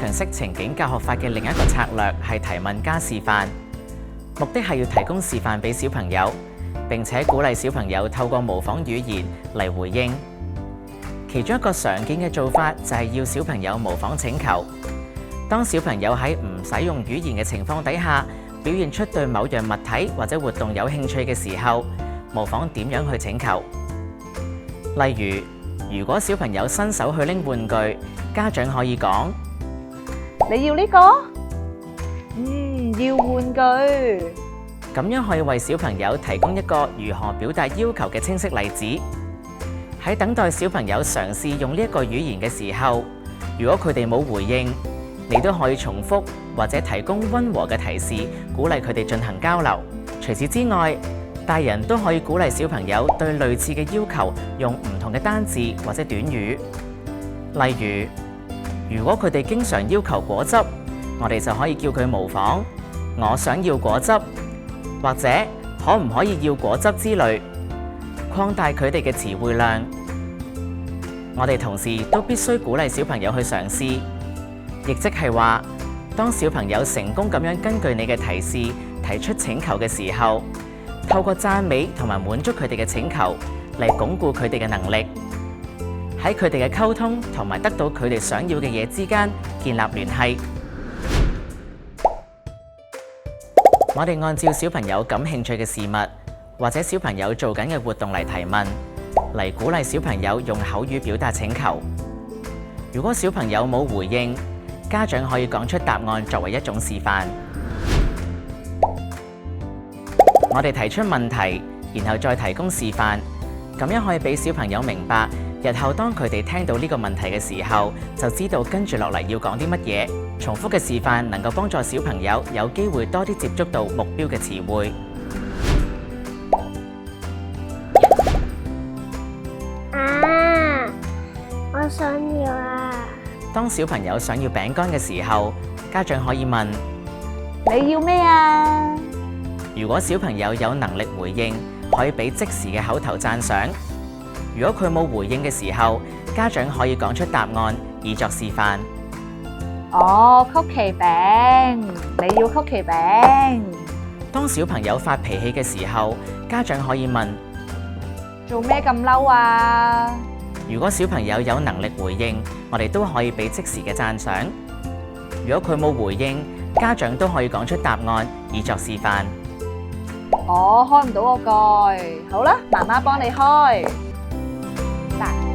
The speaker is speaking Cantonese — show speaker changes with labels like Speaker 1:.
Speaker 1: 強式情景教學法嘅另一個策略係提問加示範，目的係要提供示範俾小朋友，並且鼓勵小朋友透過模仿語言嚟回應。其中一個常見嘅做法就係要小朋友模仿請求。當小朋友喺唔使用語言嘅情況底下，表現出對某樣物體或者活動有興趣嘅時候，模仿點樣去請求。例如果小朋友伸手去拎玩具，家長可以講：
Speaker 2: 你要呢個？要玩具。
Speaker 1: 咁樣可以為小朋友提供一個如何表達要求嘅清晰例子。喺等待小朋友嘗試用呢一個語言嘅時候，如果佢哋冇回應，你都可以重複或者提供溫和嘅提示，鼓勵佢哋進行交流。除此之外，大人都可以鼓勵小朋友對類似嘅要求用唔同嘅單字或者短語。例如果佢哋經常要求果汁，我哋就可以叫佢模仿我想要果汁，或者可唔可以要果汁之類，擴大佢哋嘅詞彙量。我哋同時都必須鼓勵小朋友去嘗試，亦即係話，當小朋友成功咁樣根據你嘅提示提出請求嘅時候，透過讚美同埋滿足佢哋嘅請求嚟鞏固佢哋嘅能力，喺佢哋嘅溝通同埋得到佢哋想要嘅嘢之間建立聯繫。我哋按照小朋友感興趣嘅事物或者小朋友做緊嘅活動嚟提問，嚟鼓勵小朋友用口語表達請求。如果小朋友冇回應，家長可以講出答案作為一種示範。我哋提出問題，然後再提供示範，咁樣可以俾小朋友明白，日後當佢哋聽到呢個問題嘅時候，就知道跟住落嚟要講啲乜嘢。重複嘅示範能夠幫助小朋友有機會多啲接觸到目標嘅詞彙。
Speaker 3: 我想要啊！
Speaker 1: 當小朋友想要餅乾嘅時候，家長可以問：
Speaker 2: 你要咩啊？
Speaker 1: 如果小朋友有能力回應，可以俾即時嘅口頭讚賞。如果佢冇回應嘅時候，家長可以講出答案，以作示範。
Speaker 2: 哦，曲奇餅，你要曲奇餅。
Speaker 1: 當小朋友發脾氣嘅時候，家長可以問：
Speaker 2: 做咩咁嬲啊？
Speaker 1: 如果小朋友有能力回應，我哋都可以俾即時嘅讚賞。如果佢冇回應，家長都可以講出答案，以作示範。
Speaker 2: 開唔到個蓋，好啦，媽媽幫你開。嗱。